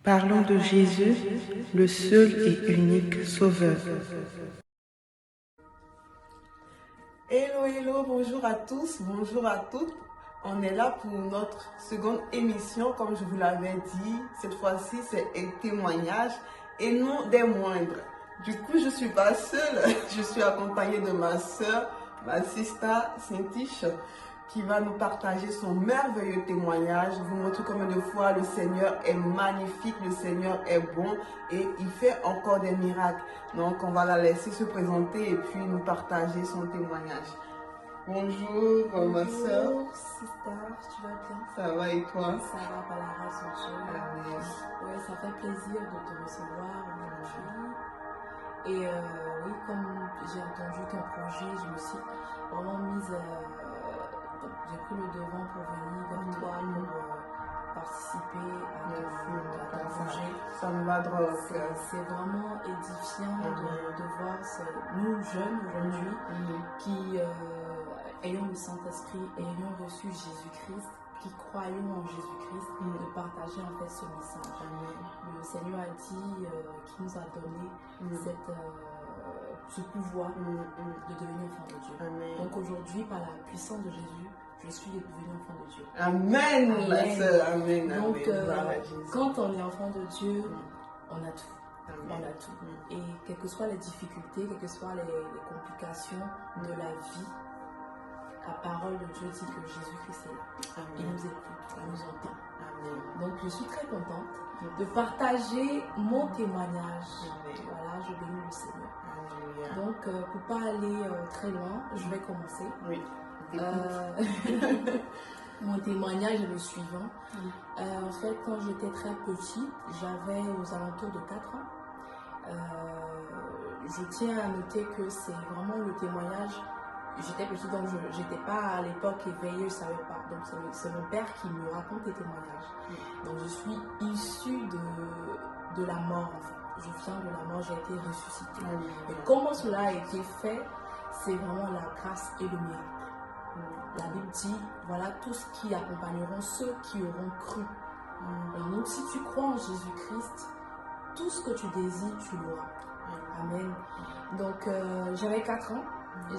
Parlons de Jésus, le seul et unique Sauveur. Hello, hello, bonjour à tous, bonjour à toutes. On est là pour notre seconde émission, comme je vous l'avais dit. Cette fois-ci, c'est un témoignage et non des moindres. Du coup, je ne suis pas seule, je suis accompagnée de ma soeur, ma sista Saint-Tiche, qui va nous partager son merveilleux témoignage, vous montrer combien de fois le Seigneur est magnifique, le Seigneur est bon et il fait encore des miracles. Donc, on va la laisser se présenter et puis nous partager son témoignage. Bonjour, ma soeur. Bonjour, sister, tu vas bien? Ça va et toi? Ça va par la grâce de Dieu. Amen. Oui, ça fait plaisir de te recevoir aujourd'hui. Et oui, comme j'ai entendu ton projet, je me suis vraiment mise, j'ai pris le devant pour venir vers toi pour participer à ton projet. Ça me va droit au cœur. C'est vraiment édifiant de voir nous jeunes aujourd'hui qui ayant le Saint-Esprit, ayant reçu Jésus-Christ, qui croyons en Jésus-Christ, de partager en fait ce message. Le Seigneur a dit qu'il nous a donné ce pouvoir de devenir enfant de Dieu. Amen. Donc aujourd'hui, par la puissance de Jésus, je suis devenu enfant de Dieu. Amen, Amen. ma soeur. Amen. Donc, Amen. quand on est enfant de Dieu, on a tout. Amen. On a tout. Et quelles que soient les difficultés, quelles que soient les complications de la vie, la parole de Dieu dit que Jésus-Christ est là. Il nous écoute, il nous entend. Amen. Donc je suis très contente de partager mon témoignage. Amen. Voilà, je bénis le Seigneur. Alléluia. Donc pour ne pas aller très loin, je vais commencer. Oui. Mon témoignage est le suivant. En fait, quand j'étais très petite, j'avais aux alentours de 4 ans. Je tiens à noter que c'est vraiment le témoignage. J'étais petite, donc je n'étais pas à l'époque éveillée, je ne savais pas. Donc c'est mon père qui me raconte les témoignages. Donc je suis issue de la mort en fait. Je viens de la mort, j'ai été ressuscitée. Et comment cela a été fait, c'est vraiment la grâce et le miracle. La Bible dit, voilà tout ce qui accompagneront ceux qui auront cru. Et donc si tu crois en Jésus-Christ, tout ce que tu désires, tu l'auras. Amen. Donc j'avais 4 ans.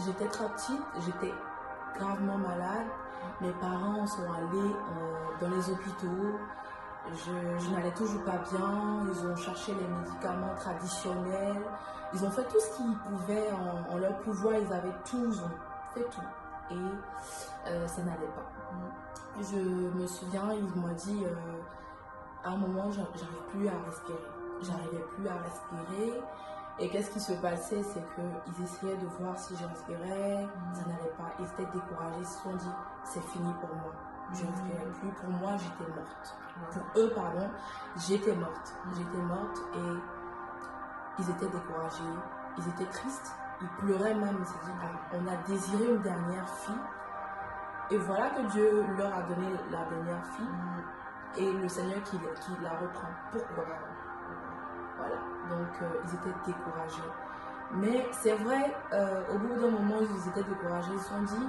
J'étais très petite, j'étais gravement malade. Mes parents sont allés dans les hôpitaux. Je n'allais toujours pas bien. Ils ont cherché les médicaments traditionnels. Ils ont fait tout ce qu'ils pouvaient en leur pouvoir. Ils avaient tout, ils ont fait tout. Et ça n'allait pas. Je me souviens, ils m'ont dit à un moment, j'arrive plus à respirer. J'arrivais plus à respirer. Et qu'est-ce qui se passait, c'est qu'ils essayaient de voir si je respirais, ça n'allait pas. Ils étaient découragés, ils se sont dit, c'est fini pour moi. Je ne respirais plus, pour moi j'étais morte. Pour eux, pardon, j'étais morte. J'étais morte et ils étaient découragés, ils étaient tristes, ils pleuraient même, ils se disaient, ah, on a désiré une dernière fille. Et voilà que Dieu leur a donné la dernière fille et le Seigneur qui la reprend. Pourquoi? Voilà, donc ils étaient découragés. Mais c'est vrai, au bout d'un moment, ils étaient découragés. Ils se sont dit,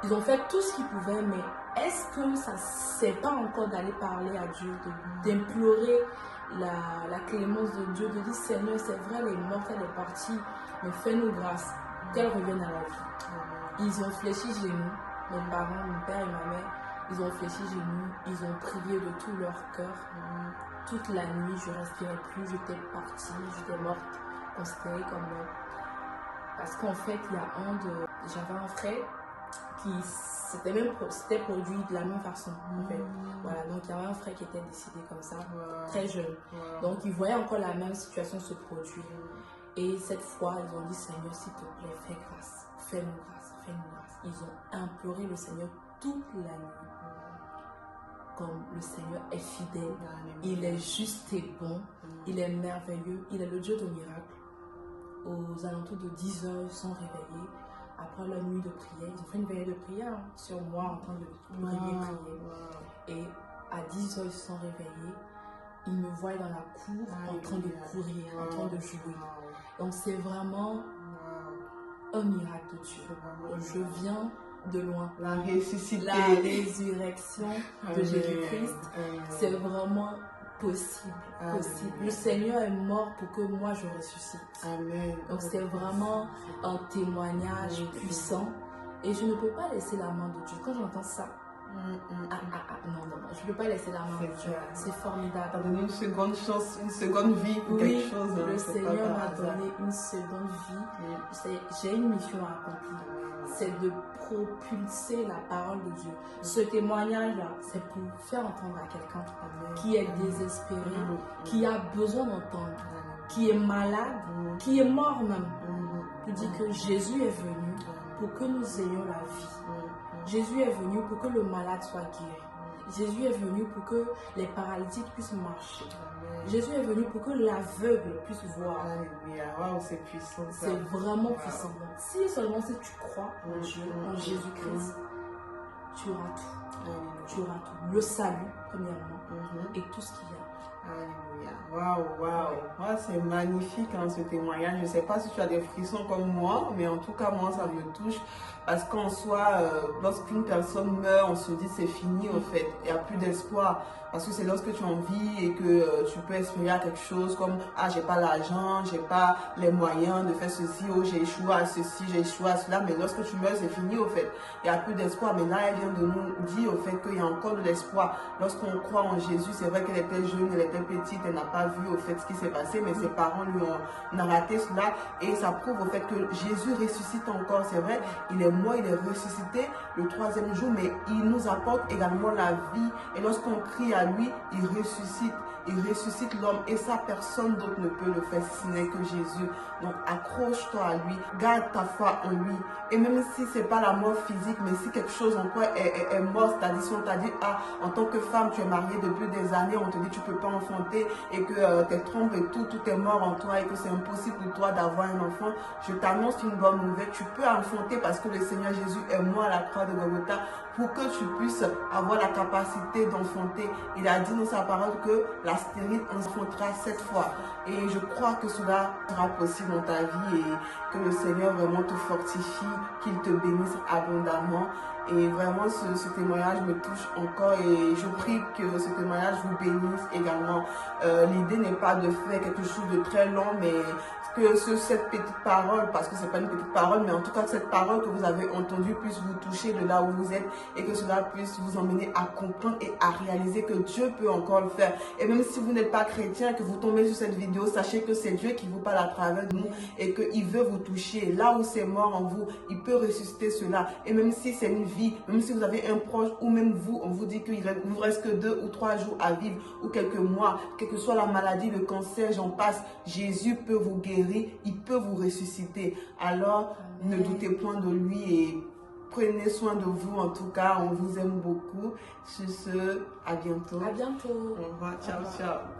ils ont fait tout ce qu'ils pouvaient, mais est-ce que ça ne sait pas encore d'aller parler à Dieu, d'implorer la clémence de Dieu, de dire Seigneur, c'est vrai, elle est morte, elle est partie, mais fais-nous grâce, qu'elle revienne à la vie. Ils ont fléchi genoux, mes parents, mon père et ma mère, ils ont fléchi genoux, ils ont prié de tout leur cœur. Toute la nuit, je ne respirais plus, j'étais partie, j'étais morte, considérée comme morte. Parce qu'en fait, j'avais un frère qui s'était produit de la même façon. En fait. Voilà, donc il y avait un frère qui était décédé comme ça, très jeune. Donc il voyait encore la même situation se produire. Et cette fois, ils ont dit Seigneur, s'il te plaît, fais grâce, fais-nous grâce, fais-nous grâce. Ils ont imploré le Seigneur toute la nuit. Comme le Seigneur est fidèle, il est juste et bon, il est merveilleux, il est le Dieu de miracles. Aux alentours de 10 heures, ils sont réveillés. Après leur nuit de prière, ils ont fait une veillée de prière sur moi en train de prier. Et à 10 heures, ils se sont réveillés. Ils me voient dans la cour en train de courir, en train de jouer. Donc c'est vraiment un miracle de Dieu. Je viens de loin. La ressuscité. La résurrection de Jésus-Christ, c'est vraiment possible, Amen. possible. Le Seigneur est mort pour que moi je ressuscite. Amen. Donc c'est vraiment un témoignage puissant et je ne peux pas laisser la main de Dieu. Quand j'entends ça, non, je ne peux pas laisser la main de Dieu. C'est formidable. T'as donné une seconde chance, une seconde vie pour Oui, quelque chose. le c'est Seigneur pas m'a par hasard. donné une seconde vie. J'ai une mission à accomplir. C'est de propulser la parole de Dieu. Ce témoignage-là, c'est pour faire entendre à quelqu'un qui est désespéré, qui a besoin d'entendre, qui est malade, qui est mort même. Il dit que Jésus est venu pour que nous ayons la vie. Jésus est venu pour que le malade soit guéri. Jésus est venu pour que les paralytiques puissent marcher. Jésus est venu pour que l'aveugle puisse voir. Alléluia. Waouh, c'est puissant. Ça. C'est vraiment puissant. Donc, si seulement si tu crois en Dieu, en Jésus-Christ, tu auras tout. Tu auras tout. Le salut, premièrement, et tout ce qu'il y a. Alléluia. Waouh. C'est magnifique ce témoignage. Je ne sais pas si tu as des frissons comme moi, mais en tout cas, moi, ça me touche. Parce qu'en soi, lorsqu'une personne meurt, on se dit c'est fini au fait. Il n'y a plus d'espoir. Parce que c'est lorsque tu en vis et que tu peux espérer à quelque chose comme « Ah, j'ai pas l'argent, j'ai pas les moyens de faire ceci, oh, j'ai échoué à ceci, j'ai échoué à cela. » Mais lorsque tu meurs, c'est fini au fait. Il n'y a plus d'espoir. Mais là, elle vient de nous dire au fait qu'il y a encore de l'espoir. Lorsqu'on croit en Jésus, c'est vrai qu'elle était jeune, elle était petite, elle n'a pas vu au fait ce qui s'est passé, mais ses parents lui ont narraté cela. Et ça prouve au fait que Jésus ressuscite encore. C'est vrai, il est mort, il est ressuscité le 3e jour, mais il nous apporte également la vie. Et lorsqu'on crie à lui, il ressuscite l'homme, et ça, personne d'autre ne peut le faire si ce n'est que Jésus. Donc accroche-toi à lui, garde ta foi en lui. Et même si ce n'est pas la mort physique, mais si quelque chose en toi est mort, c'est-à-dire si on t'a dit, ah, en tant que femme, tu es mariée depuis des années, on te dit tu ne peux pas enfanter et que tes trompes et tout est mort en toi et que c'est impossible pour toi d'avoir un enfant, je t'annonce une bonne nouvelle, tu peux enfanter parce que le Seigneur Jésus est mort à la croix de Golgotha pour que tu puisses avoir la capacité d'enfanter. Il a dit dans sa parole que la stérile enfantera 7 fois. Et je crois que cela sera possible dans ta vie et que le Seigneur vraiment te fortifie, qu'il te bénisse abondamment. Et vraiment, ce témoignage me touche encore et je prie que ce témoignage vous bénisse également. L'idée n'est pas de faire quelque chose de très long, mais que cette petite parole, parce que ce n'est pas une petite parole, mais en tout cas que cette parole que vous avez entendue puisse vous toucher de là où vous êtes et que cela puisse vous emmener à comprendre et à réaliser que Dieu peut encore le faire. Et même si vous n'êtes pas chrétien, que vous tombez sur cette vidéo, sachez que c'est Dieu qui vous parle à travers de nous et qu'il veut vous toucher. Là où c'est mort en vous, il peut ressusciter cela. Et même si c'est une vie, même si vous avez un proche ou même vous, on vous dit qu'il ne vous reste que 2 ou 3 jours à vivre ou quelques mois, quelle que soit la maladie, le cancer, j'en passe, Jésus peut vous guérir. Il peut vous ressusciter. Alors, ne doutez point de lui et prenez soin de vous. En tout cas, on vous aime beaucoup. Sur ce, à bientôt. À bientôt. Au revoir. Ciao, ciao.